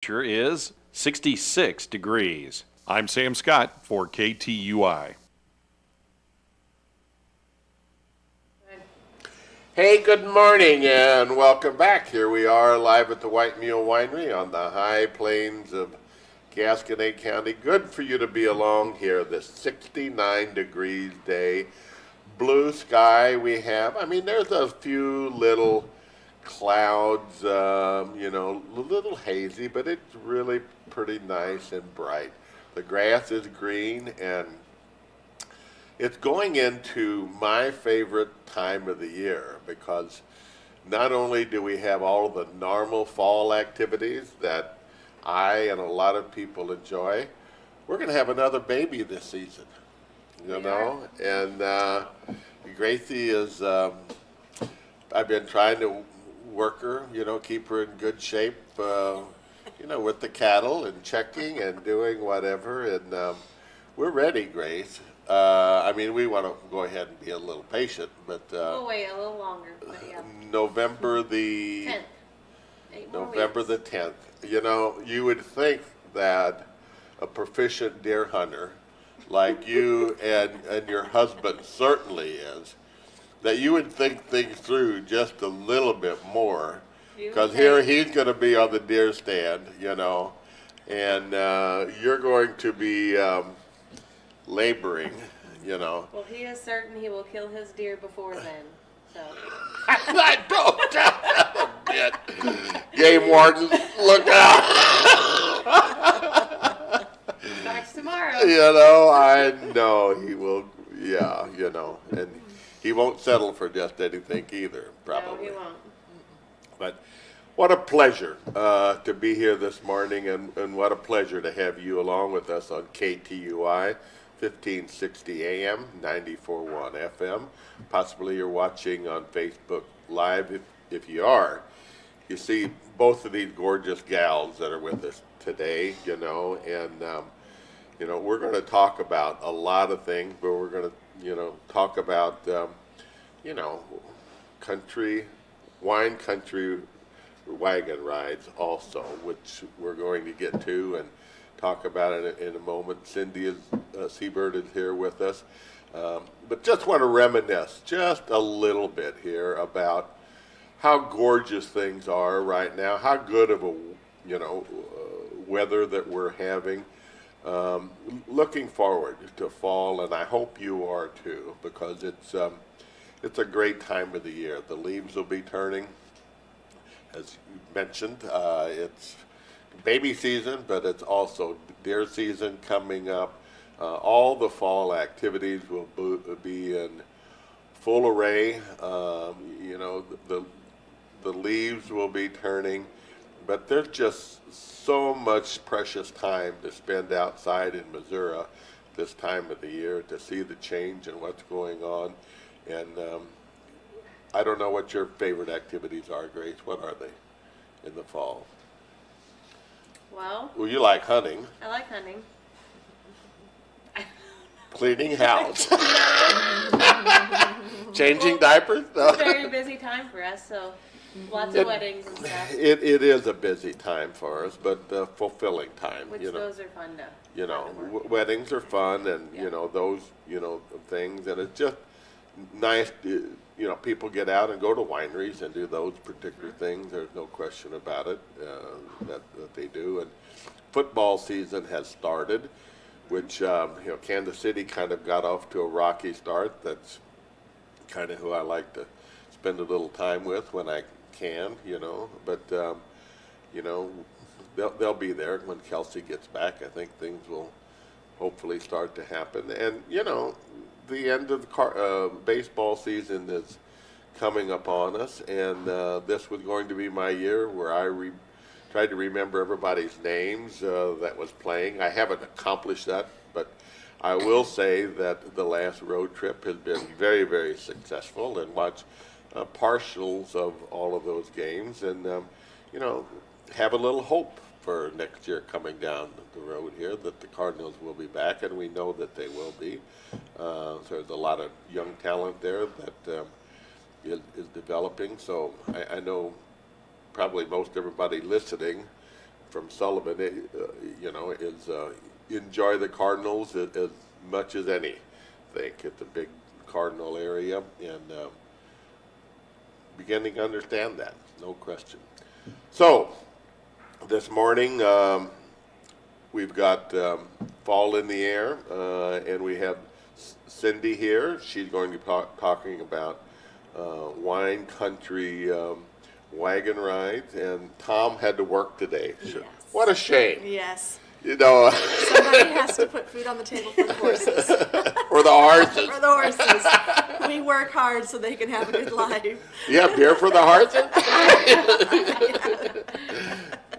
Temperature is 66 degrees. I'm Sam Scott for KTUI. Hey, good morning and welcome back. Here we are live at the White Mule Winery on the high plains of Gasconade County. Good for you to be along here this 69 degrees day. Blue sky we have. I mean, there's a few little clouds, a little hazy, but it's really pretty nice and bright. The grass is green and it's going into my favorite time of the year because not only do we have all the normal fall activities that I and a lot of people enjoy, we're going to have another baby this season, and Gracie is, I've been trying to work her, keep her in good shape, with the cattle and checking and doing whatever, and we're ready, Grace. We want to go ahead and be a little patient, but we'll wait a little longer. But yeah. November the 10th. November the 10th. You would think that a proficient deer hunter like you and your husband certainly is, that you would think things through just a little bit more, because here he's going to be on the deer stand, and you're going to be laboring, Well, he is certain he will kill his deer before then. So. I don't doubt that a bit. Game wardens, look out! Starts tomorrow. I know he will. Yeah, and he won't settle for just anything either, probably. No, he won't. But what a pleasure to be here this morning, and what a pleasure to have you along with us on KTUI. 1560 AM, 94.1 FM. Possibly you're watching on Facebook Live. If you are, you see both of these gorgeous gals that are with us today, and we're going to talk about a lot of things, but we're going to, talk about, wine country wagon rides also, which we're going to get to and talk about it in a moment. Cindy Seabird is here with us. But just want to reminisce just a little bit here about how gorgeous things are right now, how good of a, weather that we're having. Looking forward to fall, and I hope you are too, because it's a great time of the year. The leaves will be turning, as you mentioned. It's baby season, but it's also deer season coming up. All the fall activities will be in full array. The leaves will be turning, but there's just so much precious time to spend outside in Missouri this time of the year to see the change and what's going on. And I don't know what your favorite activities are, Grace. What are they in the fall? Well, you like hunting. I like hunting. Cleaning house. Changing diapers. It's a very busy time for us, so lots of weddings and stuff. It is a busy time for us, but fulfilling time. Which those are fun to. Weddings are fun, and those things, and it's just nice. People get out and go to wineries and do those particular things. There's no question about it that they do. And football season has started, which Kansas City kind of got off to a rocky start. That's kind of who I like to spend a little time with when I can, But they'll be there when Kelsey gets back. I think things will hopefully start to happen. And the end of the baseball season is coming upon us, and this was going to be my year where I tried to remember everybody's names that was playing. I haven't accomplished that, but I will say that the last road trip has been very, very successful, and watch partials of all of those games, and have a little hope for next year coming down the road here, that the Cardinals will be back, and we know that they will be. So there's a lot of young talent there that is developing. So I know probably most everybody listening from Sullivan, is enjoy the Cardinals as much as any. I think it's a big Cardinal area, and beginning to understand that, no question. So, this morning, we've got fall in the air, and we have Cindy here. She's going to be talking about wine country wagon rides, and Tom had to work today. Yes. What a shame. Yes. Somebody has to put food on the table for the horses. For the horses. For the horses. We work hard so they can have a good life. You have beer for the horses?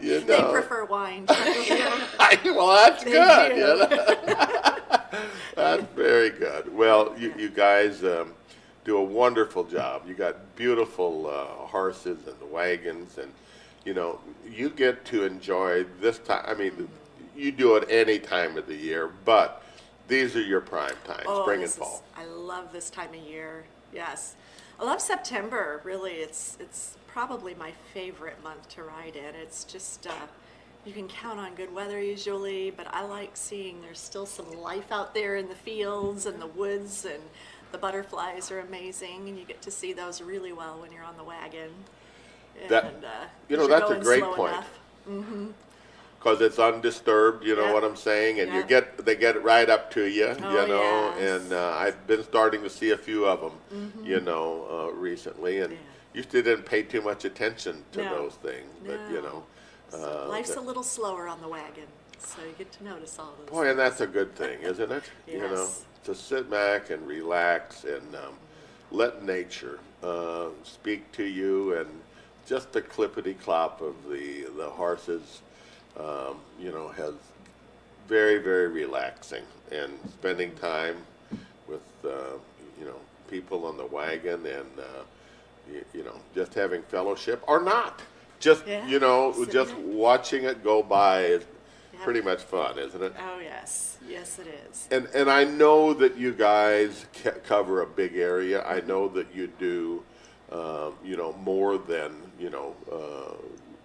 They prefer wine. Well, that's They good. do. That's very good. Well, you guys do a wonderful job. You got beautiful horses and the wagons, and you get to enjoy this time. I mean, you do it any time of the year, but these are your prime times, spring and fall. I love this time of year. Yes. I love September, really. It's probably my favorite month to ride in. It's just, you can count on good weather usually, but I like seeing there's still some life out there in the fields and the woods, and the butterflies are amazing, and you get to see those really well when you're on the wagon. That- And, that's a going great slow point. enough. Because it's undisturbed, you know Yeah. what I'm saying, and Yeah. they get it right up to you, Oh, yes. and I've been starting to see a few of them, recently, and Yeah. used to didn't pay too much attention to No. those things, but No. So life's a little slower on the wagon, so you get to notice all those boy, and that's a good thing, isn't it? Yes. To sit back and relax and let nature speak to you, and just the clippity clop of the horses, has very, very relaxing, and spending time with people on the wagon, and just having fellowship or not, just Yeah. just watching it go by is Yeah. pretty much fun, isn't it? Oh, yes. Yes, it is. And I know that you guys cover a big area. I know that you do, more than,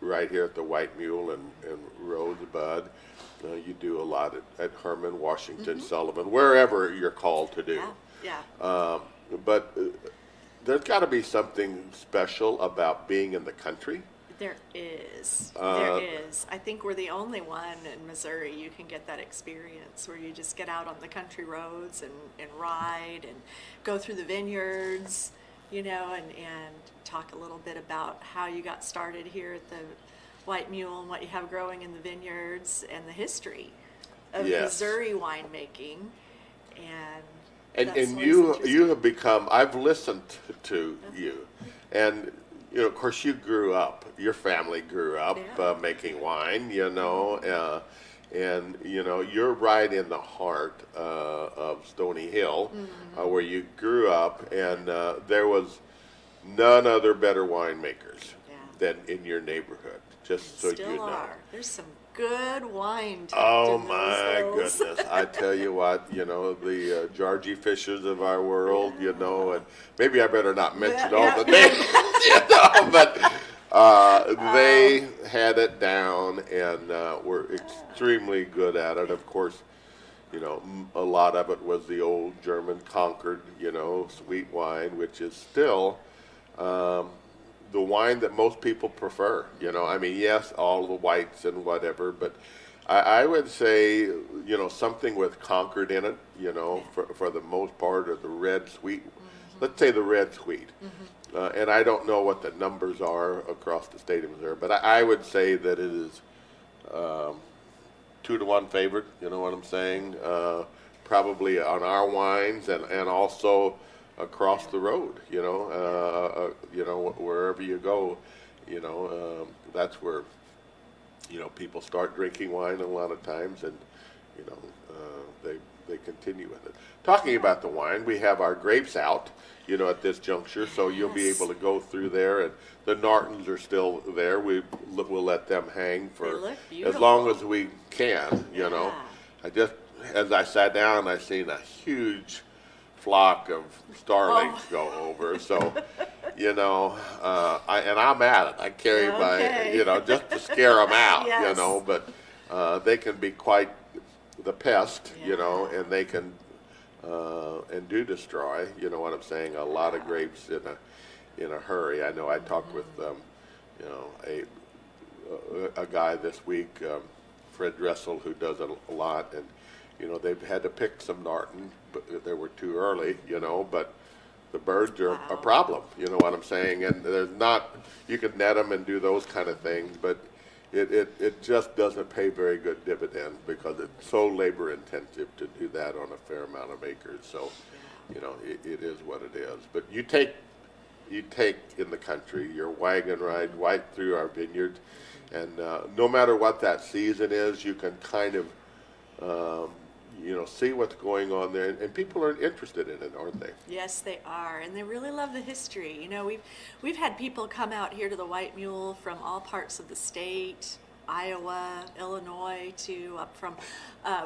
right here at the White Mule and Rosebud. You do a lot at Herman, Washington, Sullivan, wherever you're called to do. Yeah. But there's got to be something special about being in the country. There is. There is. I think we're the only one in Missouri you can get that experience where you just get out on the country roads and ride and go through the vineyards, and talk a little bit about how you got started here at the White Mule and what you have growing in the vineyards and the history of Yes. Missouri winemaking. And And that's and what's you interesting. have become. I've listened to you, and of course you grew up. Your family grew up Yeah. making wine. And you're right in the heart of Stony Hill, where you grew up, and there was none other better winemakers Yeah. than in your neighborhood. Just so Still you know. are. There's some good wine. tucked Oh in those my hills. goodness! I tell you what, the Georgie Fishers of our world, and maybe I better not mention all Yeah. the names, but they had it down and were extremely good at it. Of course, a lot of it was the old German Concord, sweet wine, which is still the wine that most people prefer. I mean, yes, all the whites and whatever, but I would say, something with Concord in it, for the most part, or the red sweet. Let's say the red sweet. And I don't know what the numbers are across the state of Missouri, but I would say that it is 2-to-1 favorite. You know what I'm saying? Probably on our wines, and also across the road. Wherever you go, that's where people start drinking wine a lot of times, and they continue with it. Talking about the wine, we have our grapes out, at this juncture, so you'll be Yes. able to go through there, and the Nortons are still there. We'll let them hang for look as beautiful. long as we can. Yeah. As I sat down, I seen a huge flock of starlings Oh. go over. So you know, and I'm at it. I carry my, Okay. you know, just to scare them out, you Yes. know, but they can be quite the pest, you know, Yeah. and they can and do destroy, you know what I'm saying, a lot of grapes in a hurry. I know I talked with, you know, a guy this week, Fred Dressel, who does it a lot, and you know they've had to pick some Norton, but they were too early, you know. But the birds are a Wow. problem, you know what I'm saying. And there's not, you can net them and do those kind of things, but it just doesn't pay very good dividends because it's so labor intensive to do that on a fair amount of acres. So, you know, it is what it is. But you take in the country your wagon ride right through our vineyards, and no matter what that season is, you can kind of you know, see what's going on there, and people are interested in it, aren't they? Yes, they are, and they really love the history. You know, we've had people come out here to the White Mule from all parts of the state, Iowa, Illinois, to up from.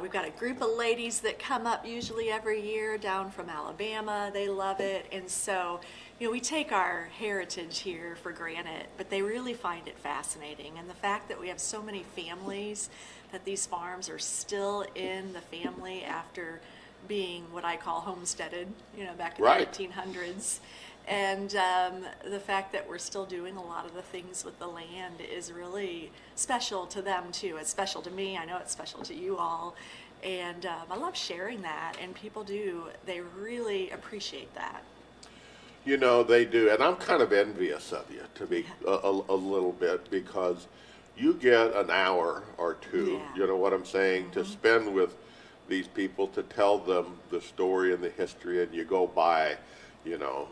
We've got a group of ladies that come up usually every year down from Alabama. They love it, and so you know we take our heritage here for granted, but they really find it fascinating. And the fact that we have so many families, that these farms are still in the family after being what I call homesteaded, you know, back in Right. the 1800s. And the fact that we're still doing a lot of the things with the land is really special to them too. It's special to me. I know it's special to you all. And I love sharing that, and people do. They really appreciate that. You know, they do, and I'm kind of envious of you, to be a little bit, because you get an hour or two, Yeah. you know what I'm saying, to spend with these people, to tell them the story and the history, and you go by, you know,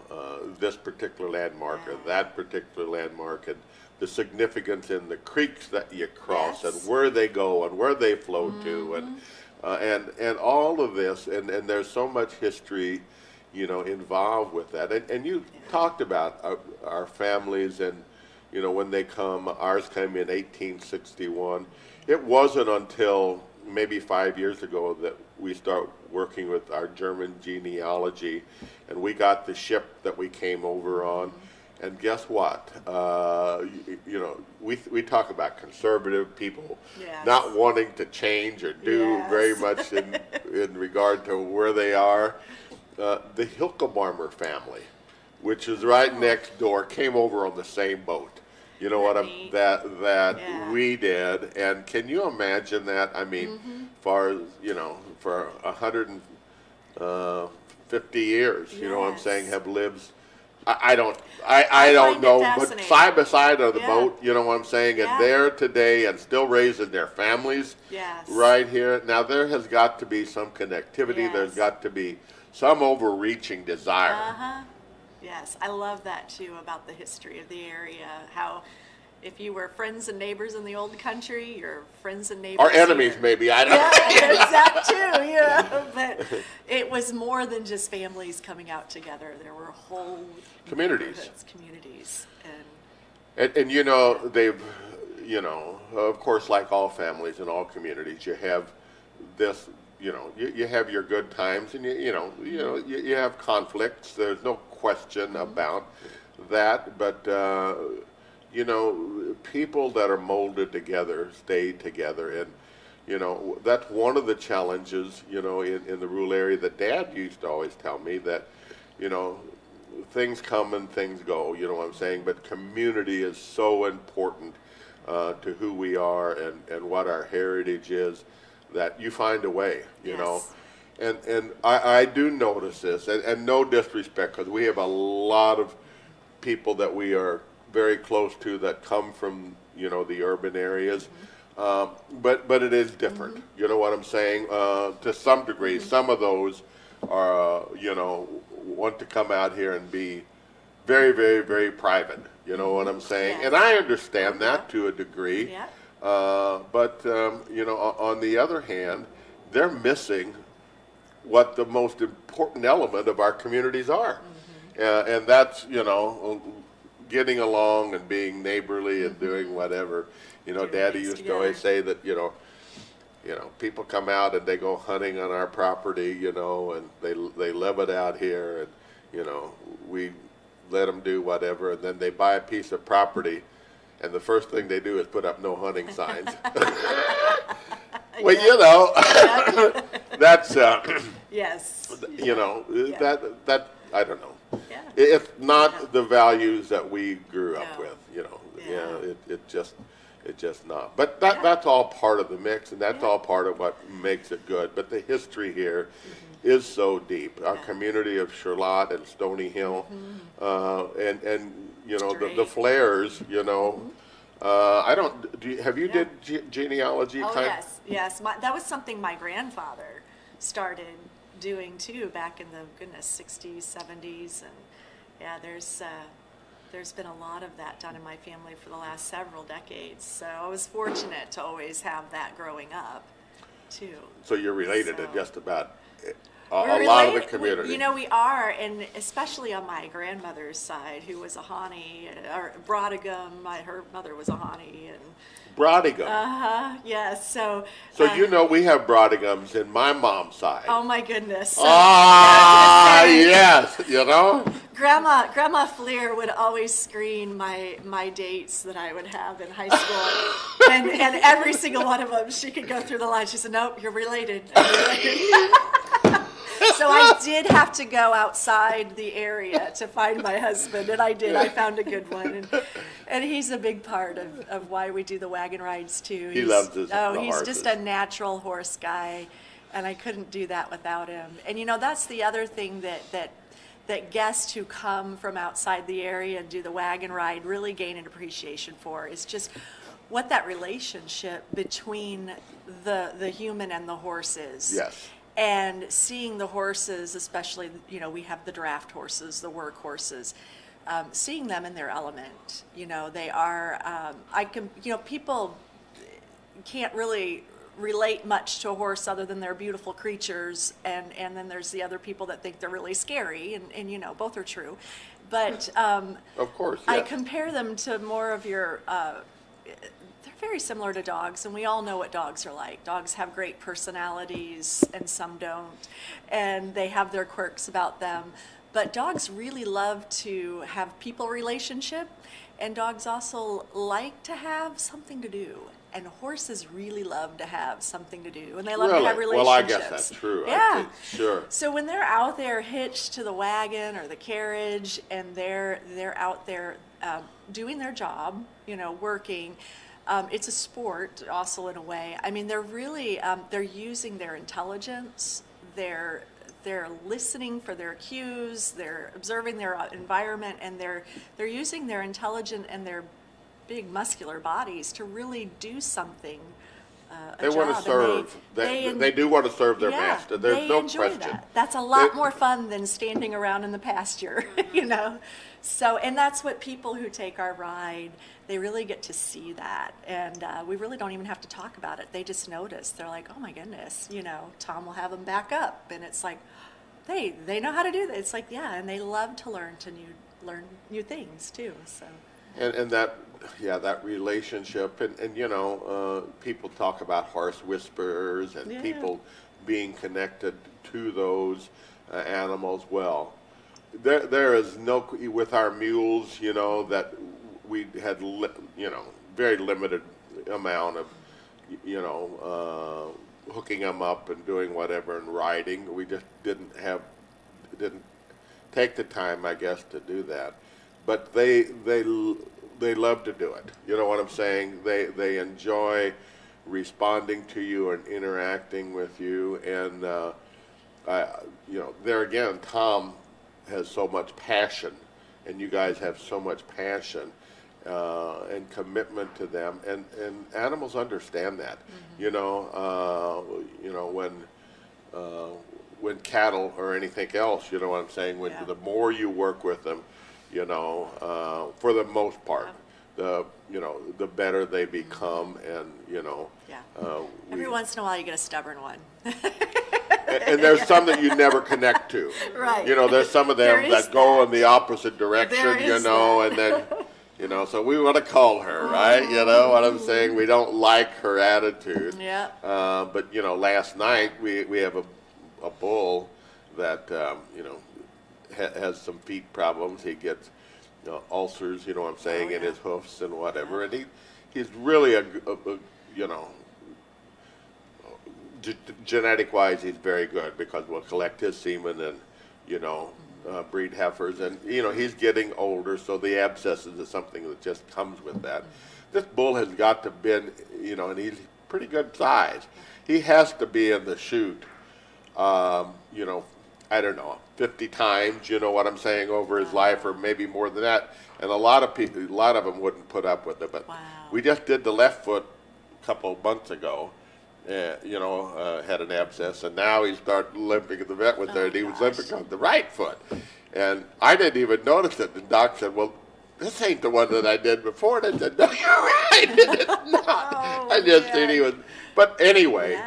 this particular landmark or that particular landmark, and the significance in the creeks that you cross, Yes. and where they go and where they flow to, and all of this, and there's so much history, you know, involved with that. And you talked about our families, and you know, when they come, ours came in 1861. It wasn't until maybe 5 years ago that we start working with our German genealogy, and we got the ship that we came over on. And guess what? You know, we talk about conservative people Yes. not wanting to change or do Yes. very much in regard to where they are. The Hilkebarmer family, which is right next door, came over on the same boat. You know what Neat. that Yeah. we did, and can you imagine that? I mean, far as you know, for 150 years, you know what I'm Yes. saying, have lived. I don't I don't find it know, but fascinating. side by side on the Yeah. boat, you know what I'm saying, and Yeah. they're today and still raising their families Yes. right here. Now there has got to be some connectivity. There's Yes. got to be some overreaching desire. Uh-huh. Yes, I love that too about the history of the area. How if you were friends and neighbors in the old country, you're friends and neighbors Or enemies, here. maybe. I don't know. Yeah, there's that too, you know. But it was more than just families coming out together. There were whole Communities. neighborhoods, communities, and And you know, they've, you know, of course, like all families and all communities, you have this, you know, you have your good times, and you have conflicts. There's no question about that. But you know, people that are molded together stay together, and you know, that's one of the challenges, you know, in the rural area that Dad used to always tell me that, you know, things come and things go, you know what I'm saying? But community is so important to who we are and what our heritage is, that you find a way, you know. And I do notice this, and no disrespect, because we have a lot of people that we are very close to that come from, you know, the urban areas. But it is different, you know what I'm saying? To some degree, some of those are, you know, want to come out here and be very, very, very private, you know what I'm saying? Yes. And I understand that to a degree. yeah. But you know, on the other hand, they're missing what the most important element of our communities are. And that's, you know, getting along and being neighborly and doing whatever. You know, Doing Daddy things used to always together. say that, you know, people come out and they go hunting on our property, you know, and they live it out here, and you know, we let them do whatever, and then they buy a piece of property, and the first thing they do is put up no hunting signs. Well, you know, that's, Yes. you know, Yeah. that, I don't know. Yeah. It's not Yeah. the values that we grew up No. with, you know. Yeah. It just not. But that's all part of the mix, and that's Yeah. all part of what makes it good. But the history here is so deep. Our community of Charlotte and Stony Hill, and you know, the Great. Flares, you know. I don't. Have you Yeah. did genealogy? Oh, kind? yes. That was something my grandfather started doing too back in the, 60s, 70s. And yeah, there's been a lot of that done in my family for the last several decades. So I was fortunate to always have that growing up too. So you're related to So- just about a We're lot of the related- community. You know, we are, and especially on my grandmother's side, who was a Hawnee, or Brodigam. Her mother was a Hawnee, and Brodigam. yes. So. So you know we have Brodigams in my mom's side. Oh my goodness. So, Ah, yes, you know. Grandma Fleer would always screen my dates that I would have in high school, and every single one of them, she could go through the line. She said, "Nope, you're related." So I did have to go outside the area to find my husband, and I did. I found a good one, and he's a big part of why we do the wagon rides too. He loves the he's horses. just a natural horse guy, and I couldn't do that without him. And you know, that's the other thing that guests who come from outside the area and do the wagon ride really gain an appreciation for is just what that relationship between the human and the horse is. Yes. And seeing the horses, especially, you know, we have the draft horses, the work horses, seeing them in their element. You know, they are, people can't really relate much to a horse other than they're beautiful creatures, and then there's the other people that think they're really scary, and you know, both are true. But Of course, I yes. compare them to more of your, they're very similar to dogs, and we all know what dogs are like. Dogs have great personalities, and some don't, and they have their quirks about them. But dogs really love to have people relationship, and dogs also like to have something to do. And horses really love to have something to do, and they love to have Really? relationships. Well, I guess that's true. I Yeah. think, sure. So when they're out there hitched to the wagon or the carriage, and they're out there doing their job, you know, working, it's a sport also in a way. I mean, they're really they're using their intelligence. They're listening for their cues. They're observing their environment, and they're using their intelligence and their big muscular bodies to really do something. They want to serve. They do want to serve their master. There's they no enjoy question. That. That's a lot They- more fun than standing around in the pasture, you know. So, and that's what people who take our ride, they really get to see that, and we really don't even have to talk about it. They just notice. They're like, "Oh my goodness," you know. Tom will have them back up, and it's like, they know how to do that. It's like, yeah, and they love to learn new things too. So. And that relationship, and you know, people talk about horse whisperers and Yeah. people being connected to those animals. Well, there is no, with our mules, you know, that we had, very limited amount of, hooking them up and doing whatever and riding. We just didn't take the time, I guess, to do that. But they love to do it. You know what I'm saying? They enjoy responding to you and interacting with you. And there again, Tom has so much passion, and you guys have so much passion and commitment to them. And animals understand that. When cattle or anything else, you know what I'm saying? When the more you work with them, for the most part, the better they become, and Every once in a while, you get a stubborn one. and there's some that you never connect to. Right. There's some of There them is that go that. in the opposite direction, There is that. and then, so we want to call her, right? You know what I'm saying? We don't like her attitude. Yeah. But, last night we have a bull that, has some feet problems. He gets ulcers, you know what I'm saying, in yeah. his hoofs and whatever. And he's really you know, genetic wise, he's very good because we'll collect his semen and, you know, breed heifers. And, you know, he's getting older, so the abscesses is something that just comes with that. This bull has got to been, you know, and he's pretty good size. He has to be in the chute, you know, I don't know, 50 times, you know what I'm saying, over his life, or maybe more than that. And a lot of people, a lot of them wouldn't put up with it. But we just did the left foot a couple of months ago. You know, had an abscess, and now he started limping at the vet with it, and he was limping on the right foot. And I didn't even notice it. The doc said, well, this ain't the one that I did before. And I said, no, you're right, it's not. I just seen he was, but anyway,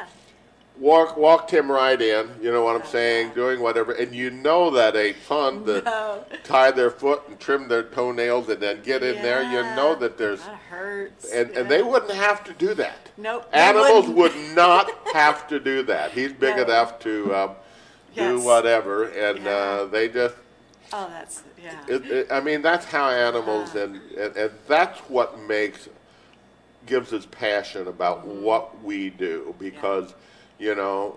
walked him right in, you know what I'm saying, doing whatever, and you know that ain't fun to tie their foot and trim their toenails and then get in there. You know that there's, that hurts. and they wouldn't have to do that. Nope. Animals would not have to do that. He's big enough to do whatever, and they just. Oh, that's I mean, that's how animals, and that's what gives us passion about what we do, because you know,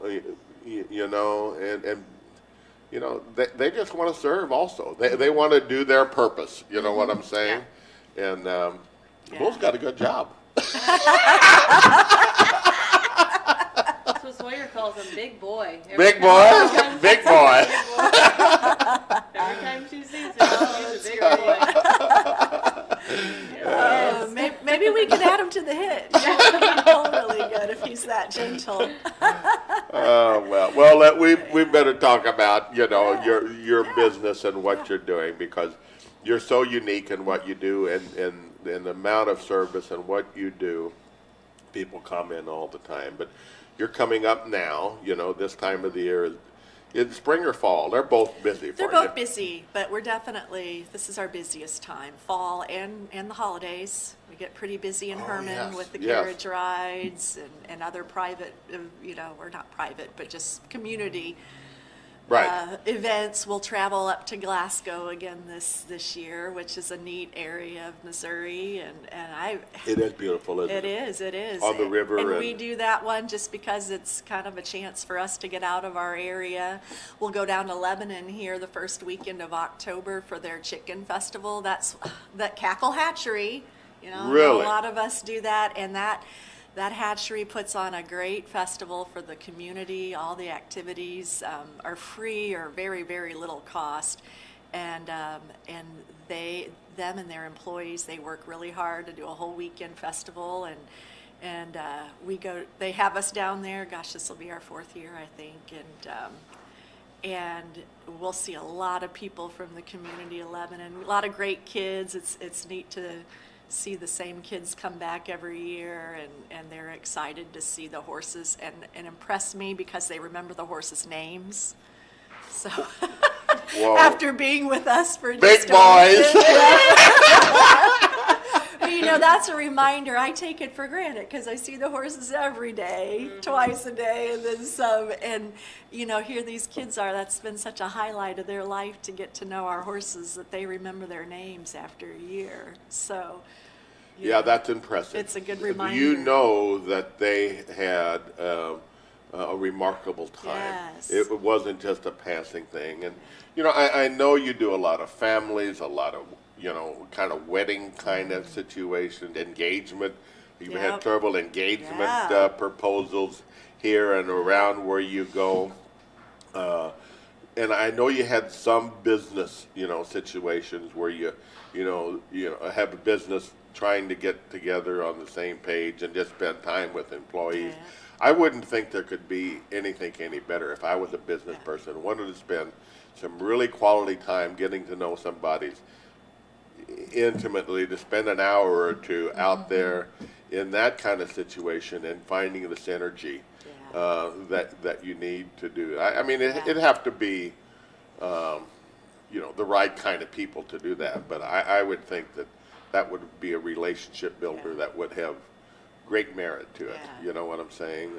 you know, and you know, they just want to serve. Also, they want to do their purpose. You know what I'm saying? And Bull's got a good job. That's what Sawyer calls him, big boy. Big boy, big boy. Every time she sees him, he's a big boy. maybe we can add him to the hit. He'd pull really good if he's that gentle. Well, we better talk about, you know, your business and what you're doing, because you're so unique in what you do, and the amount of service and what you do. People comment all the time, but you're coming up now. You know, this time of the year is spring or fall. They're both busy for you. They're both busy, but this is our busiest time, fall and the holidays. We get pretty busy in Herman with the carriage rides and other private, you know, or not private, but just community events. We'll travel up to Glasgow again this year, which is a neat area of Missouri, and it is beautiful, isn't it? It is on the river, and we do that one just because it's kind of a chance for us to get out of our area. We'll go down to Lebanon here the first weekend of October for their chicken festival. That's that Cackle Hatchery, you know. Really? A lot of us do that, and that hatchery puts on a great festival for the community. All the activities are free or very, very little cost. And them and their employees, they work really hard to do a whole weekend festival. And they have us down there. Gosh, this will be our 4th year, I think. And we'll see a lot of people from the community of Lebanon, a lot of great kids. It's neat to see the same kids come back every year, and they're excited to see the horses and impress me because they remember the horses' names. So after being with us for big boys. But, you know, that's a reminder. I take it for granted because I see the horses every day, twice a day, and then some. And, you know, here these kids are. That's been such a highlight of their life to get to know our horses that they remember their names after a year. So, yeah, that's impressive. It's a good reminder. You know that they had a remarkable time. Yes. It wasn't just a passing thing. And, you know, I know you do a lot of families, a lot of, you know, kind of wedding kind of situation, engagement. You've had several engagement proposals here and around where you go. And I know you had some business, you know, situations where you have a business trying to get together on the same page and just spend time with employees. Yeah. I wouldn't think there could be anything any better if I was a business person, wanted to spend some really quality time getting to know somebody intimately, to spend an hour or two out there in that kind of situation and finding the synergy that you need to do. I mean, it'd have to be, you know, the right kind of people to do that. But I would think that would be a relationship builder that would have great merit to it. You know what I'm saying?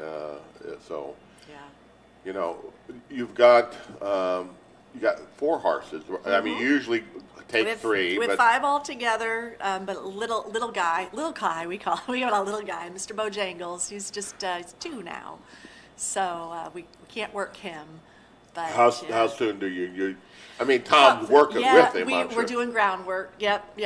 So, you know, you've got you got 4 horses. I mean, you usually take 3, with but 5 altogether, but little Kai, we got a little guy, Mr. Bojangles. He's just he's 2 now, so we can't work him. But how soon do you? I mean, Tom's working with him. I'm sure. We're doing groundwork. Yep.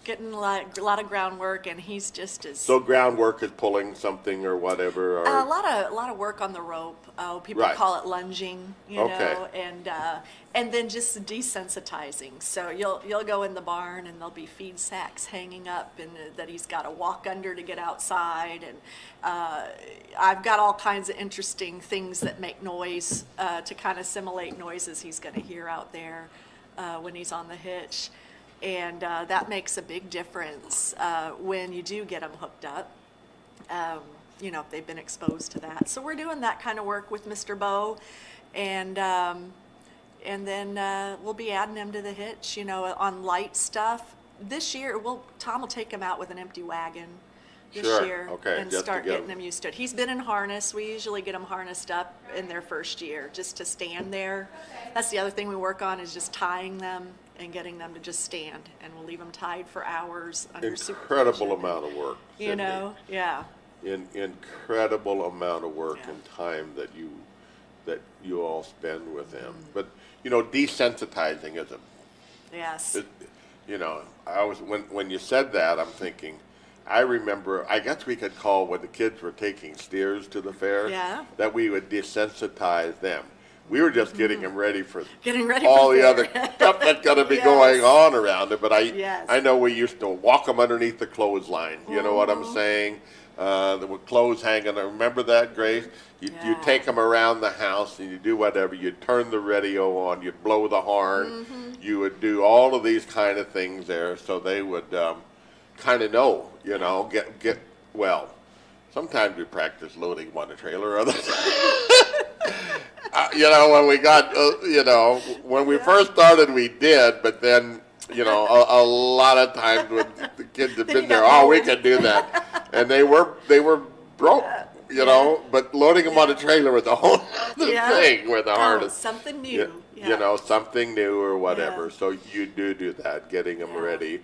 Getting a lot of groundwork, and he's just as So groundwork is pulling something or whatever. Or a lot of work on the rope. People Right. call it lunging, Okay. know, and then just desensitizing. So you'll go in the barn, and there'll be feed sacks hanging up, and that he's got to walk under to get outside. And I've got all kinds of interesting things that make noise to kind of simulate noises he's going to hear out there when he's on the hitch. And that makes a big difference when you do get them hooked up. If they've been exposed to that. So we're doing that kind of work with Mr. Bo, and then we'll be adding him to the hitch, on light stuff. This year, Tom will take him out with an empty wagon this Sure. year Okay, and just to start get getting him used to it. He's been in harness. We usually get him harnessed up in their first year just to stand there. That's the other thing we work on is just tying them and getting them to just stand, and we'll leave them tied for hours under incredible supervision. amount of work. Cindy. Yeah. Incredible amount of work Yeah. and time that you all spend with them. But desensitizing is Yes. I was when you said that, I'm thinking. I remember, I guess we could call when the kids were taking steers to the fair, Yeah. that we would desensitize them. We were just getting them ready for Getting ready all for the fair. other stuff that's going to be Yes. going on around it. But Yes. I know we used to walk them underneath the clothesline. You know what I'm saying? There were clothes hanging. Remember that, Grace? You Yeah. take them around the house and you do whatever. You turn the radio on. You blow the horn. You would do all of these kind of things there, so they would kind of know. Get well. Sometimes we practice loading them on a trailer. Others. When we got, when we first started, we did, but then, a lot of times when the kids have Then been you there, got we old. can do that, and they were broke, but loading them on a trailer was a whole other Yeah. thing with the harness. Something new. Something new or whatever. Yeah. So you do that, getting them Yeah. ready.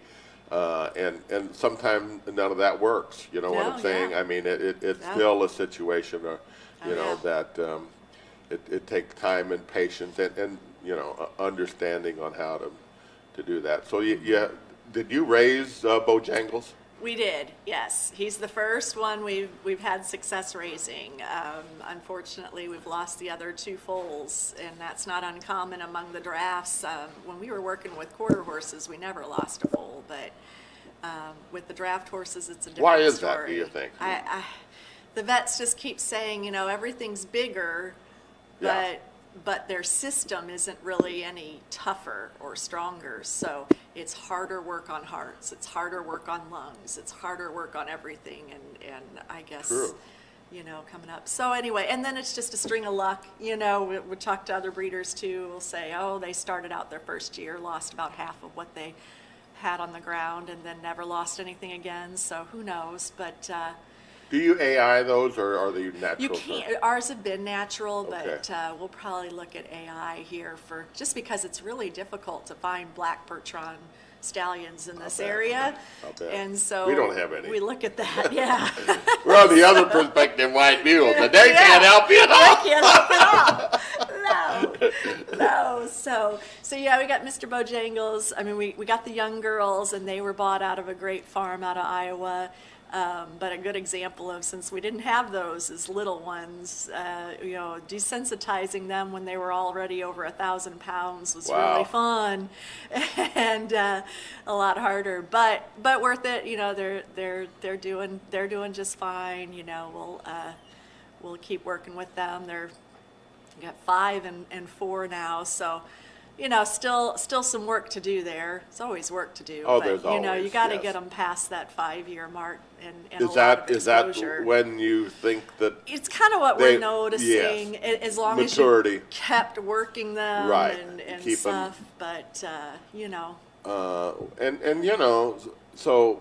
And sometimes none of that works. You know what No, I'm saying? yeah. I mean, it's Yeah. still a situation where, Yeah. that it takes time and patience and understanding on how to do that. So did you raise Bojangles? We did, yes. He's the first one we've had success raising. Unfortunately, we've lost the other 2 foals, and that's not uncommon among the drafts. When we were working with quarter horses, we never lost a foal, but with the draft horses, it's a different story. Why is that, do you think? The vets just keep saying, everything's bigger, Yeah. but their system isn't really any tougher or stronger. So it's harder work on hearts, it's harder work on lungs, it's harder work on everything, and I guess, True. coming up. So anyway, and then it's just a string of luck. We talk to other breeders too. We'll say, oh, they started out their first year, lost about half of what they had on the ground, and then never lost anything again. So who knows? But Do you AI those, or are they natural? you can't. Ours have been natural, Okay. but we'll probably look at AI here just because it's really difficult to find black Percheron stallions in this bet. area, I'll bet. and so We don't have any. We look at that, yeah. We're on the other perspective, white mules, and they Yeah. can't help you at all. I can't help it all. No. So yeah, we got Mr. Bojangles. I mean, we got the young girls, and they were bought out of a great farm out of Iowa. But a good example of, since we didn't have those as little ones, desensitizing them when they were already over 1,000 pounds was Wow. really fun, and a lot harder, but worth it. They're doing just fine. We'll keep working with them. We got 5 and 4 now, so. Still some work to do there. It's always work to do. Oh, but, there's always, you got to yes. get them past that 5-year mark and Is a lot that of is that exposure. when you think that It's kind of what they- we're noticing, yes. as long Maturity. as you kept working them Right. and Keep 'em- stuff. But, so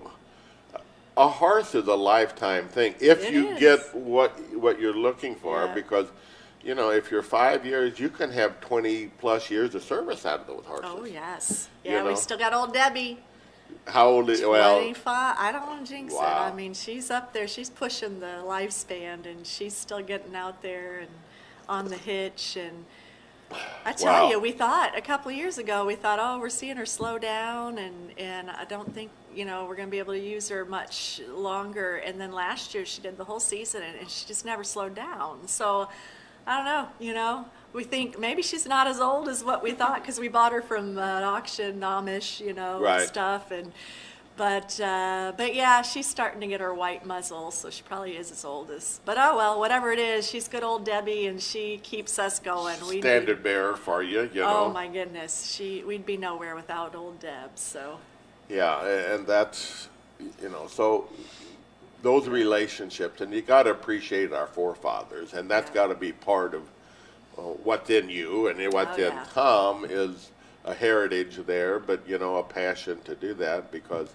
a horse is a lifetime thing if It you is. get what you're looking for, Yeah. because you know, if you're 5 years, you can have 20 plus years of service out of those horses. Oh, yes. You Yeah, know? we still got old Debbie. How old is, well, 25. I don't want to jinx it. Wow. I mean, she's up there. She's pushing the lifespan, and she's still getting out there and on the hitch. And I tell Wow. you, we thought a couple of years ago, we thought, oh, we're seeing her slow down, and I don't think, you know, we're going to be able to use her much longer. And then last year, she did the whole season, and she just never slowed down. So I don't know, you know. We think maybe she's not as old as what we thought because we bought her from an auction, Amish, you know, Right. and stuff. But yeah, she's starting to get her white muzzle, so she probably is as old as. But oh well, whatever it is, she's good old Debbie, and she keeps us going. standard bearer for you, you know. Oh my goodness, we'd be nowhere without old Deb. So Yeah, and that's, you know, so those relationships, and you got to appreciate our forefathers, and that's got to be part of what's in you, and what's Oh, in yeah. Tom is a heritage there, but, you know, a passion to do that because,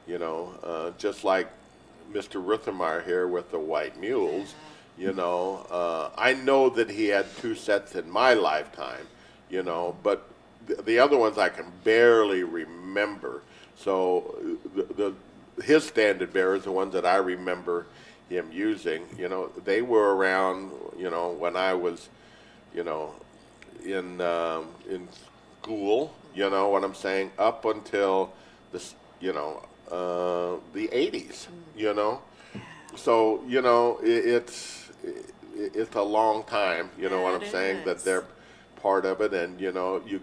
you know, just like Mr. Ruthermeyer here with the white mules, you know, I know that he had 2 sets in my lifetime, you know, but the other ones I can barely remember. So his standard bearers, the ones that I remember him using, you know, they were around, you know, when I was, you know, in school, you know what I'm saying, up until this, you know, the 80s, you know. So, you know, it's a long time, you know what I'm It saying, that is. they're part of it, and, you know, you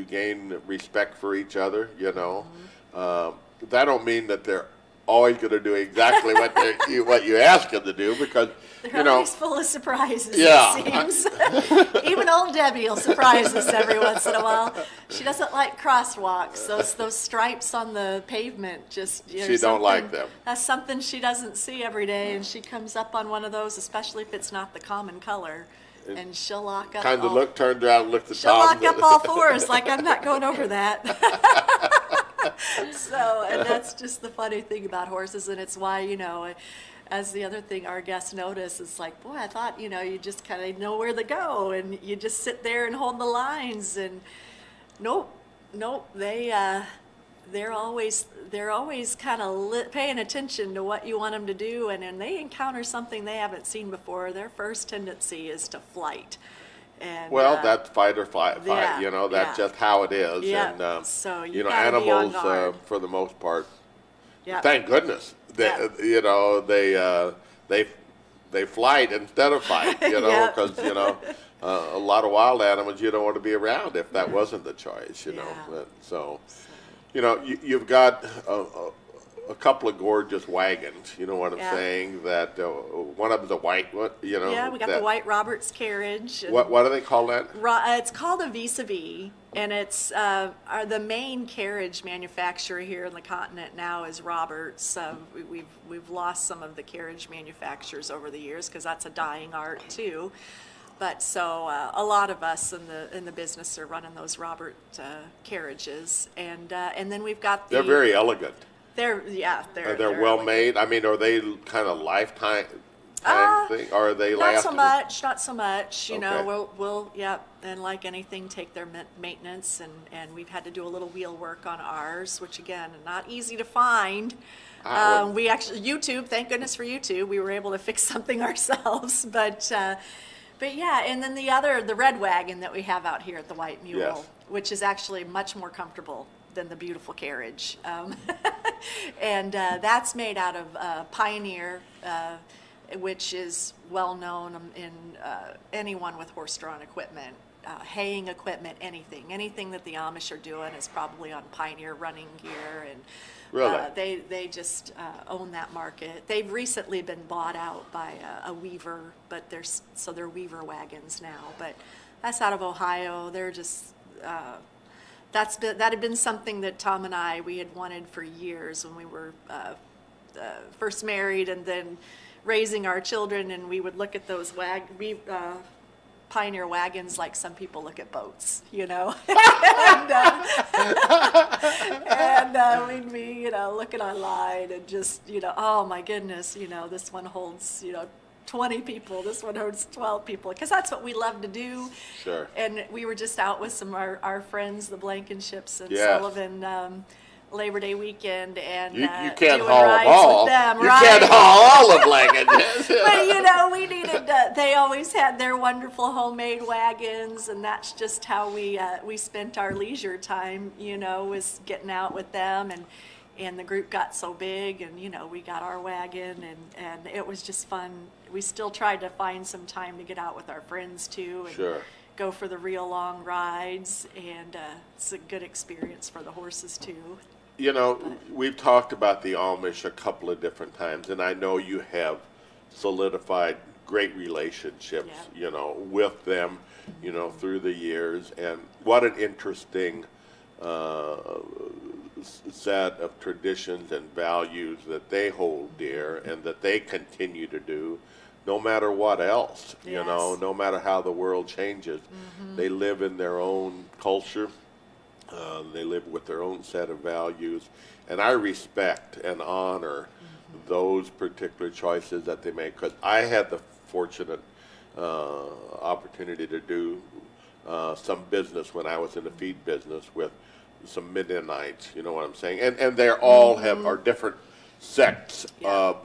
gain respect for each other, you know. That don't mean that they're always going to do exactly what you ask them to do, because, they're you know, always full of surprises. Yeah. It seems. Even old Debbie will surprise us every once in a while. She doesn't like crosswalks. Those stripes on the pavement just. You know, She don't like something- them. That's something she doesn't see every day, and she comes up on one of those, especially if it's not the common color, and she'll lock up. kind of all- turns around and looks at She'll Tom. lock up all fours, like I'm not going over that. So, and that's just the funny thing about horses, and it's why, you know, as the other thing our guests notice, it's like, boy, I thought, you know, you just kind of know where to go, and you just sit there and hold the lines, and nope, they're always kind of paying attention to what you want them to do, and then they encounter something they haven't seen before, their first tendency is to flight. And, Well, that's fight or flight, yeah, you know, that's yeah. just how it is. Yeah, And, so you you know, gotta be on animals, guard. for the most part, yeah. thank goodness, Yeah. you know, they flight instead of fight, you know, Yeah. because, you know, a lot of wild animals you don't want to be around if that wasn't the choice, you know. Yeah. But, so, you know, you've got a couple of gorgeous wagons, you know what I'm Yeah. saying, that one of them's a white one, you know. Yeah, we got that- the white Roberts carriage. and What do they call that? It's called a vis-a-vis, and it's the main carriage manufacturer here in the continent now is Roberts. We've lost some of the carriage manufacturers over the years because that's a dying art too. But so a lot of us in the business are running those Robert carriages, and then we've got the. They're very elegant. They're They're well elegant. made. I mean, are they kind of lifetime thing, or are they Not last? so much, not so much. You know, Okay. we'll, yeah, and like anything, take their maintenance, and we've had to do a little wheel work on ours, which again, not easy to find. Well- We actually, YouTube, thank goodness for YouTube, we were able to fix something ourselves, but yeah, and then the red wagon that we have out here at the White Mule, Yes. which is actually much more comfortable than the beautiful carriage. And that's made out of Pioneer, which is well known in anyone with horse-drawn equipment, haying equipment, anything that the Amish are doing is probably on Pioneer running gear, and Really? they just own that market. They've recently been bought out by a weaver, but they're weaver wagons now. But that's out of Ohio. They're just that had been something that Tom and we had wanted for years when we were first married and then raising our children, and we would look at those Pioneer wagons like some people look at boats, you know. and we'd be, you know, looking online and just, you know, oh my goodness, you know, this one holds, you know, 20 people. This one holds 12 people, because that's what we love to do. Sure. And we were just out with some of our friends, the Blankenships and Yes. Sullivan, Labor Day weekend, and You can't doing haul them rides all. with them, You right? can't haul all of Blankenship. But we needed. They always had their wonderful homemade wagons, and that's just how we spent our leisure time. Was getting out with them, and the group got so big, and we got our wagon, and it was just fun. We still tried to find some time to get out with our friends too, and Sure. go for the real long rides, and it's a good experience for the horses too. We've talked about the Amish a couple of different times, and I know you have solidified great relationships, Yeah. with them, through the years. And what an interesting set of traditions and values that they hold dear and that they continue to do no matter what else, Yes. no matter how the world changes. They live in their own culture. They live with their own set of values, and I respect and honor those particular choices that they make. Because I had the fortunate opportunity to do some business when I was in the feed business with some Mennonites. You know what I'm saying? And they all are different sects, Yeah.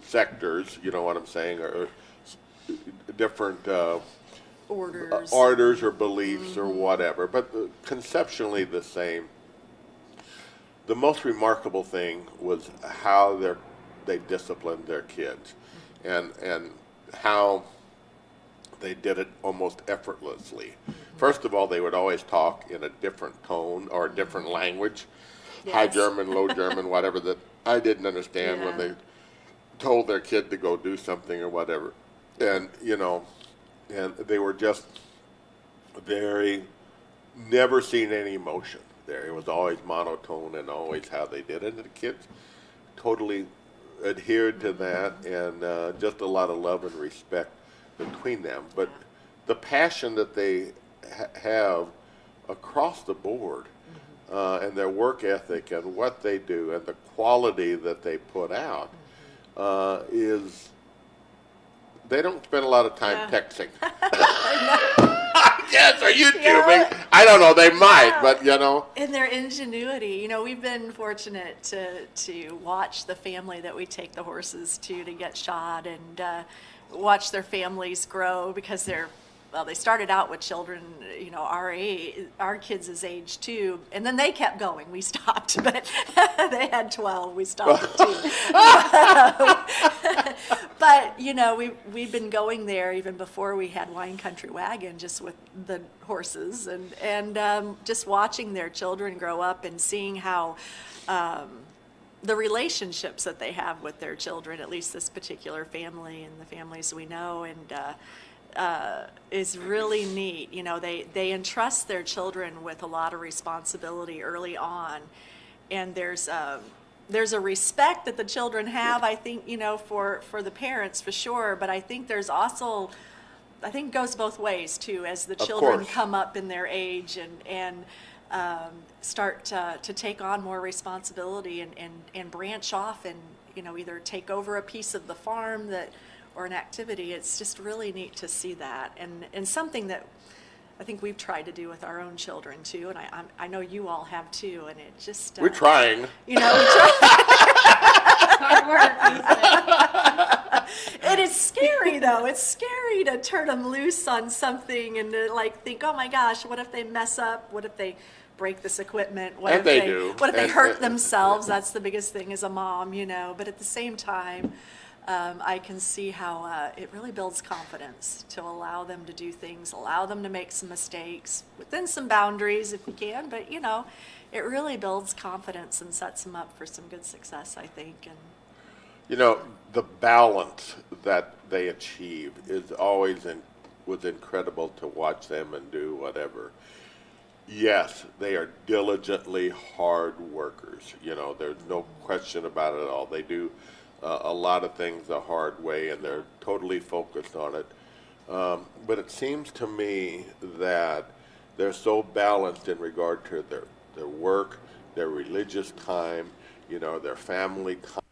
sectors. You know what I'm saying? Or different. Orders. Orders or beliefs or whatever, but conceptually the same. The most remarkable thing was how they disciplined their kids, and how they did it almost effortlessly. First of all, they would always talk in a different tone or a different language, High Yes. German, Low German, whatever, that I didn't understand when Yeah. they told their kid to go do something or whatever, and and they were just never seen any emotion there. It was always monotone and always how they did it. And the kids totally adhered to that, and just a lot of love and respect between them. But the passion that they have across the board, and their work ethic and what they do and the quality that they put out is. They don't spend a lot of time Yeah. texting. Yes, or YouTubing. Yeah. I don't know. They might, Yeah. but And their ingenuity. We've been fortunate to watch the family that we take the horses to get shod, and watch their families grow, because they started out with children, our age, our kids' age too, and then they kept going. We stopped, but they had 12. We stopped at 2. But we've been going there even before we had Wine Country Wagon, just with the horses, and just watching their children grow up and seeing how the relationships that they have with their children, at least this particular family and the families we know, and is really neat. They entrust their children with a lot of responsibility early on, and there's a respect that the children have, I think, for the parents, for sure, but I think there's also, I think it goes both ways too, as the children course. come up in their age and start to take on more responsibility and branch off and, either take over a piece of the farm or an activity. It's just really neat to see that, and something that I think we've tried to do with our own children too, and I know you all have too, and it just we're trying. we try. Hard work. It is scary though. It's scary to turn them loose on something and to think, oh my gosh, what if they mess up? What if they break this equipment? What And if they do. What if they And- hurt themselves? That's the biggest thing as a mom, But at the same time, I can see how it really builds confidence to allow them to do things, allow them to make some mistakes within some boundaries if we can. But it really builds confidence and sets them up for some good success, I think. And The balance that they achieve is always was incredible to watch them and do whatever. Yes, they are diligently hard workers. There's no question about it at all. They do a lot of things the hard way, and they're totally focused on it. But it seems to me that they're so balanced in regard to their work, their religious time, their family time.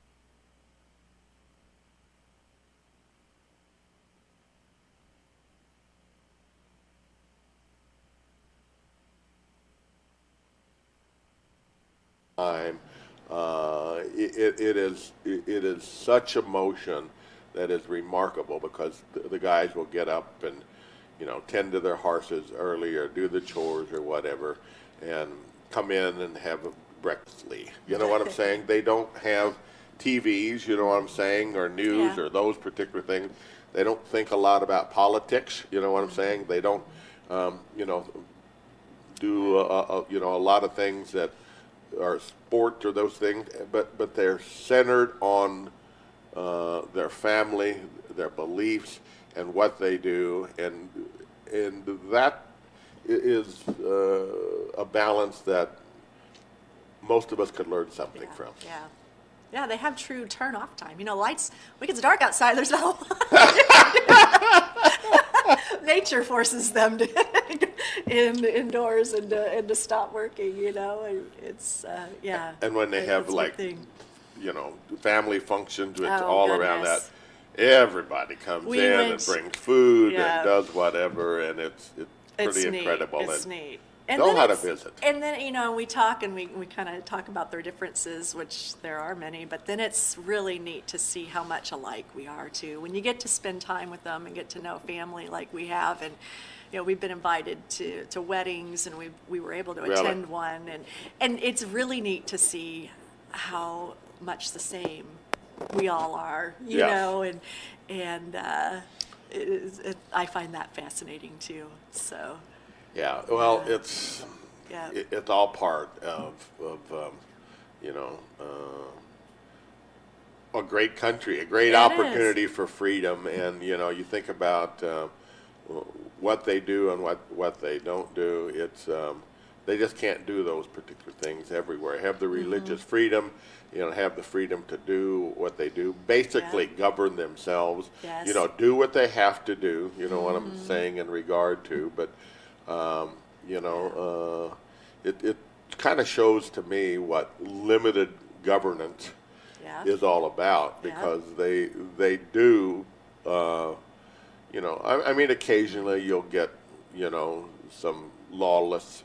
time. It is such emotion that is remarkable because the guys will get up and tend to their horses early or do the chores or whatever, and come in and have a breakfast. You know what I'm saying? They don't have TVs, you know what I'm saying, or news Yeah. or those particular things. They don't think a lot about politics, you know what I'm saying? They don't, you know, do a lot of things that are sports or those things, but they're centered on their family, their beliefs, and what they do, and that is a balance that most of us could learn something from. Yeah. Yeah, they have true turn off time. Lights, when it gets dark outside, there's not a lot. Nature forces them to indoors and to stop working, and it's, yeah. And when they it's have a like, good thing. family functions, it's Oh, all around that. goodness. Everybody comes We in went- and brings food Yeah. and does whatever, and it's pretty It's neat. incredible. It's and neat. know then how to it's- visit. And then, we talk and we kind of talk about their differences, which there are many, but then it's really neat to see how much alike we are too. When you get to spend time with them and get to know family like we have, and, we've been invited to weddings and we were able to Really? attend one, and it's really neat to see how much the same we all are, you Yes. know, and I find that fascinating too, so. Yeah, well, it's Yeah. it's all part of a great country, a great It opportunity for freedom, and you think about what they do and what they don't do. It's they just can't do those particular things everywhere. Have the religious freedom, have the freedom to do what they do, basically govern themselves. Yes. Do what they have to do. You know what I'm saying in regard to, but. It kind of shows to me what limited governance Yeah. is all about, Yeah. because they do, I mean, occasionally you'll get, some lawless,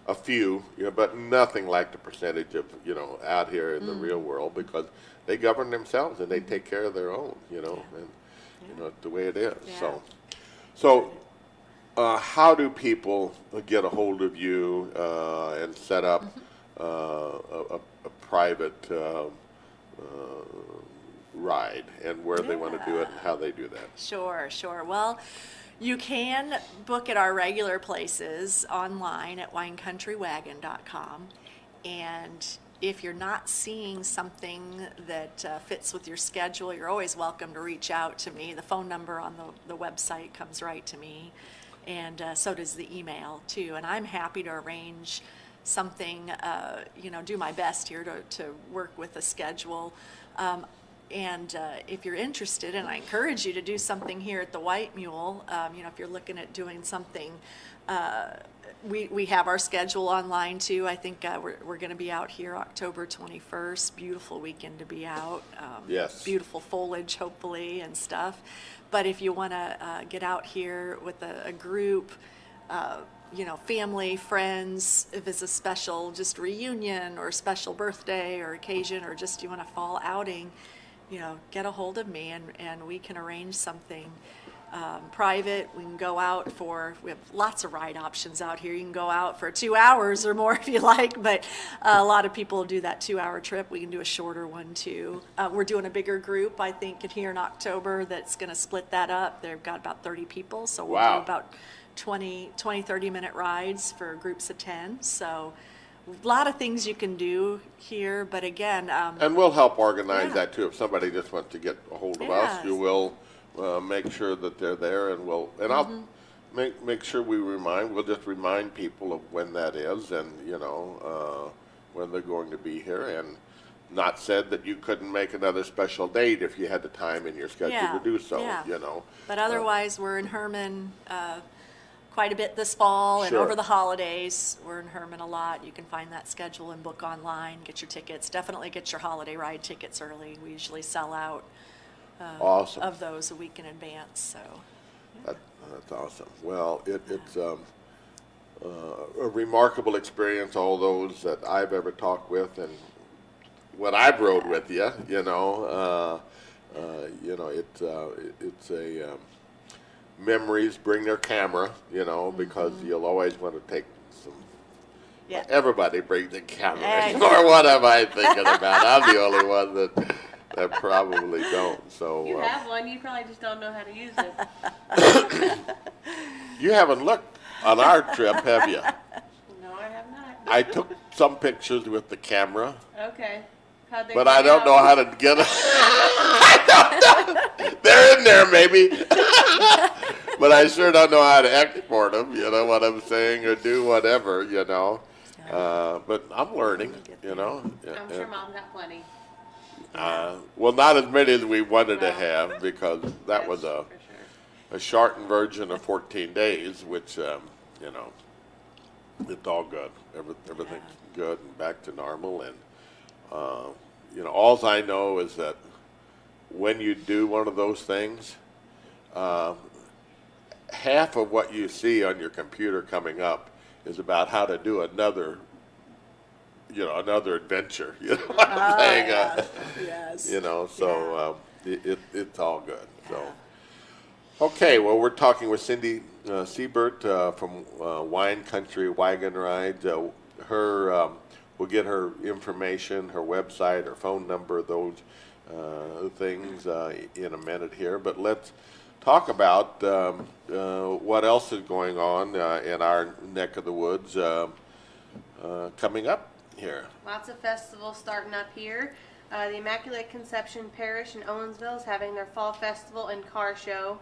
a few, but nothing like the percentage of, out here in the real world, because they govern themselves and they take care of their own, and, the way it is. Yeah. So, how do people get a hold of you and set up a private ride, and where they want to do it and how they do that? Sure. Well, you can book at our regular places online at winecountrywagon.com. And if you're not seeing something that fits with your schedule, you're always welcome to reach out to me. The phone number on the website comes right to me. And so does the email too. And I'm happy to arrange something, do my best here to work with a schedule. And if you're interested, and I encourage you to do something here at the White Mule, if you're looking at doing something, we have our schedule online too. I think we're going to be out here October 21st. Beautiful weekend to be out. Yes. Beautiful foliage, hopefully, and stuff. But if you want to get out here with a group, family, friends, if it's a special just reunion or special birthday or occasion, or just you want a fall outing, get a hold of me and we can arrange something private. We can go out we have lots of ride options out here. You can go out for 2 hours or more if you like, but a lot of people do that 2-hour trip. We can do a shorter one too. We're doing a bigger group, I think, here in October that's going to split that up. They've got about 30 people, so we'll Wow. do about 30-minute rides for groups of 10. So a lot of things you can do here, but again, And we'll help organize Yeah. that too. If somebody just wants to get a hold of Yes. us, you will make sure that they're there, and I'll make sure we'll just remind people of when that is, and when they're going to be here, and not said that you couldn't make another special date if you had the time in your schedule Yeah, to do so. yeah. Uh, But otherwise, we're in Herman quite a bit this fall, and Sure. over the holidays, we're in Herman a lot. You can find that schedule and book online, get your tickets. Definitely get your holiday ride tickets early. We usually sell out Awesome. of those a week in advance, so. That's awesome. Well, it's a remarkable experience, all those that I've ever talked with, and when I've rode with you, it's a memories. Bring their camera, because you'll always want to take some. Yeah. Everybody brings a camera, Exactly. or what am I thinking about? I'm the only one that probably don't. So You have one, you probably just don't know how to use it. you haven't looked on our trip, have you? No, I have not. I took some pictures with the camera. Okay. How'd they But come I don't out? know how to get them. I don't know. They're in there, maybe. But I sure don't know how to export them, you know what I'm saying, or do whatever, but I'm learning, I'm sure Mom got plenty. Well, not as many as we wanted to have, because that Yes, was for sure. a shortened version of 14 days, which, it's all good. Everything's good and back to normal. And, alls I know is that when you do one of those things, half of what you see on your computer coming up is about how to do another adventure. You know what I'm saying? Yes. It's all good. So, okay, well, we're talking with Cindy Siebert from Wine Country Wagon Rides. We'll get her information, her website, her phone number, those things in a minute here. But let's talk about what else is going on in our neck of the woods coming up here. Lots of festivals starting up here. The Immaculate Conception Parish in Owensville is having their fall festival and car show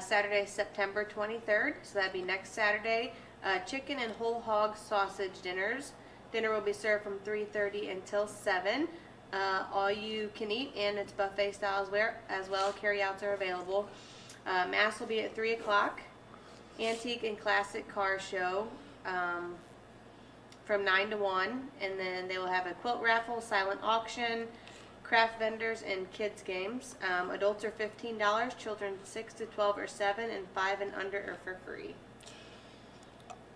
Saturday, September 23rd. So that'd be next Saturday. Chicken and whole hog sausage dinners. Dinner will be served from 3:30 until 7. All you can eat, and it's buffet style as well. Carryouts are available. Mass will be at 3 o'clock. Antique and classic car show from 9 to 1. And then they will have a quilt raffle, silent auction, craft vendors, and kids games. Adults are $15. Children 6 to 12 are 7, and 5 and under are for free.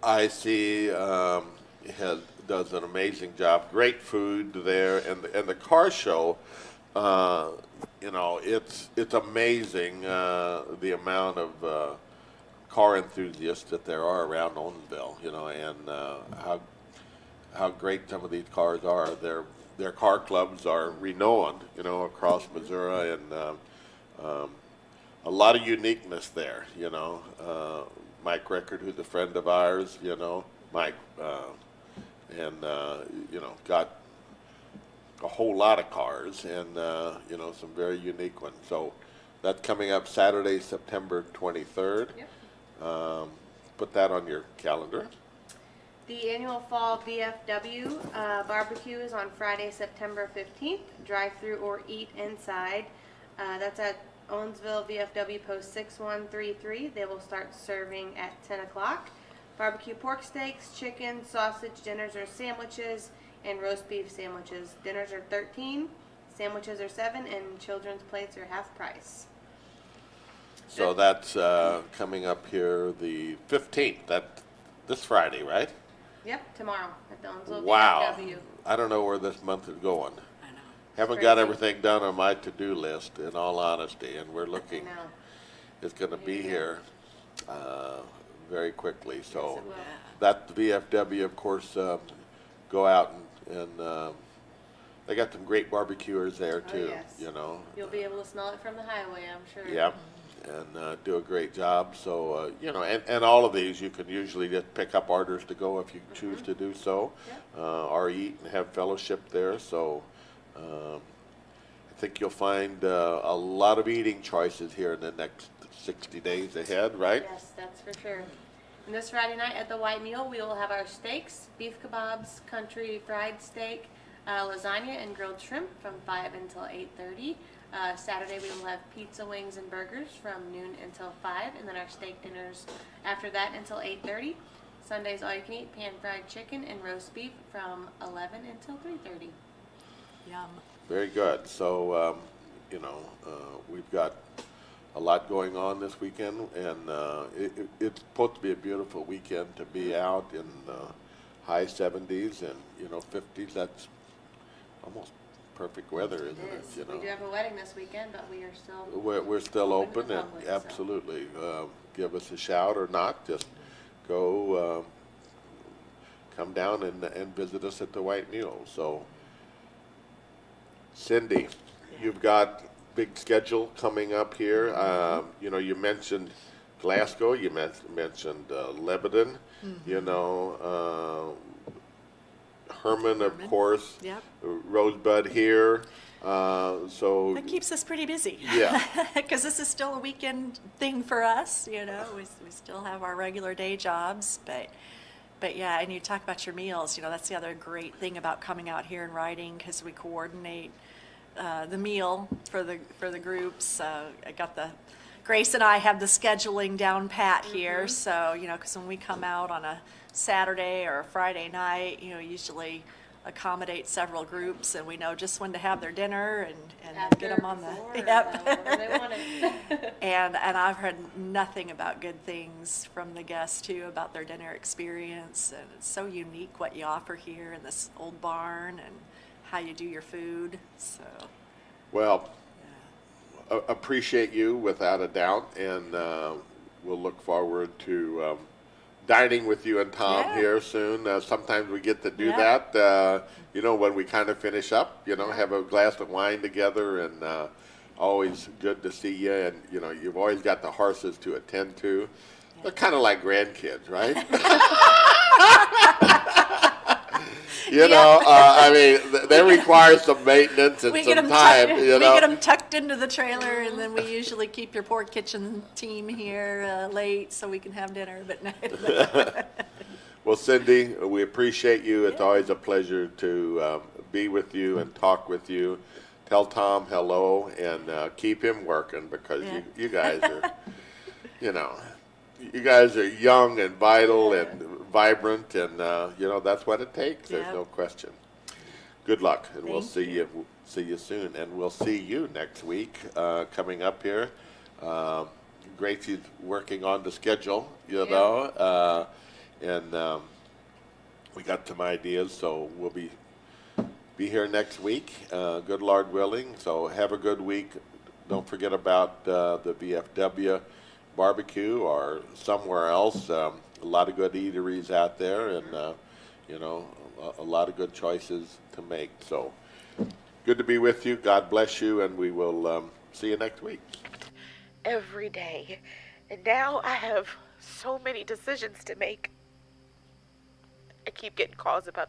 I see does an amazing job. Great food there, and the car show. It's amazing the amount of car enthusiasts that there are around Owensville. And how great some of these cars are. Their car clubs are renowned, across Missouri, and a lot of uniqueness there. Mike Rickard, who's a friend of ours, Mike. Got a whole lot of cars and, some very unique ones. So that's coming up Saturday, September 23rd. Yep. Put that on your calendar. The annual fall VFW barbecue is on Friday, September 15th. Drive-through or eat inside. That's at Owensville VFW Post 6133. They will start serving at 10 o'clock. Barbecue pork steaks, chicken, sausage dinners or sandwiches, and roast beef sandwiches. Dinners are $13, sandwiches are $7, and children's plates are half price. So that's coming up here the 15th. That's this Friday, right? Yep, tomorrow at the Owensville Wow. VFW. I don't know where this month is going. I know. Haven't got Crazy. everything done on my to-do list, in all honesty, and we're I looking. know. It's going to be Yeah. here very quickly. So Yes, it will. that the VFW, of course, go out and they got some great barbecuers there Oh, too. yes. You'll be able to smell it from the highway, I'm sure. Yeah, and do a great job. So and all of these you can usually just pick up orders to go if you choose to do so, or eat and have fellowship there. So I think you'll find a lot of eating choices here in the next 60 days ahead, right? Yes, that's for sure. And this Friday night at the White Mule, we will have our steaks, beef kebabs, country fried steak, lasagna, and grilled shrimp from 5 until 8:30. Saturday we will have pizza, wings, and burgers from noon until 5, and then our steak dinners after that until 8:30. Sundays all you can eat pan-fried chicken and roast beef from 11 until 3:30. Yum. Very good. So we've got a lot going on this weekend, and it's supposed to be a beautiful weekend to be out in high 70s and 50s. That's almost perfect weather, isn't It it? is. You know, We do have a wedding this weekend, but we are still. we're still Open to open, the and public, so. absolutely give us a shout or not. Just go come down and visit us at the White Mule. So, Cindy, you've got big schedule coming up here. You mentioned Glasgow. You mentioned Lebanon. Herman, of course. Yep. Rosebud here. So That keeps us pretty busy. Yeah. Because this is still a weekend thing for us, we still have our regular day jobs, but yeah, and you talk about your meals, that's the other great thing about coming out here and riding, because we coordinate the meal for the groups. Grace and I have the scheduling down pat here, so, because when we come out on a Saturday or a Friday night, usually accommodate several groups, and we know just when to have their dinner and After, get them on before, the, or yep. whatever they wanted. And I've heard nothing but good things from the guests too about their dinner experience, and it's so unique what you offer here in this old barn and how you do your food, so. Well, appreciate you without a doubt, and we'll look forward to dining with you and Tom Yeah. here soon. Sometimes we get to do Yeah. that, when we kind of finish up, have a glass of wine together, and always good to see you. And, you've always got the horses to attend to. They're kind of like grandkids, right? They require some maintenance and We get some 'em time, tucked, we get them tucked into the trailer, and then we usually keep your poor kitchen team here late so we can have dinner, but no. Well, Cindy, we appreciate you. It's always a pleasure to be with you and talk with you. Tell Tom hello, and keep him working, because Yeah. you guys are, you guys are young and vital and vibrant, and that's what it takes. There's Yep. no question. Good luck, and we'll Thank see you soon, and we'll see you next week coming up here. Gracie's working on the schedule, and we got some ideas, so we'll be here next week. Good Lord willing. So have a good week. Don't forget about the VFW barbecue or somewhere else. A lot of good eateries out there, and a lot of good choices to make. So good to be with you. God bless you, and we will see you next week. Every day. And now I have so many decisions to make. I keep getting calls about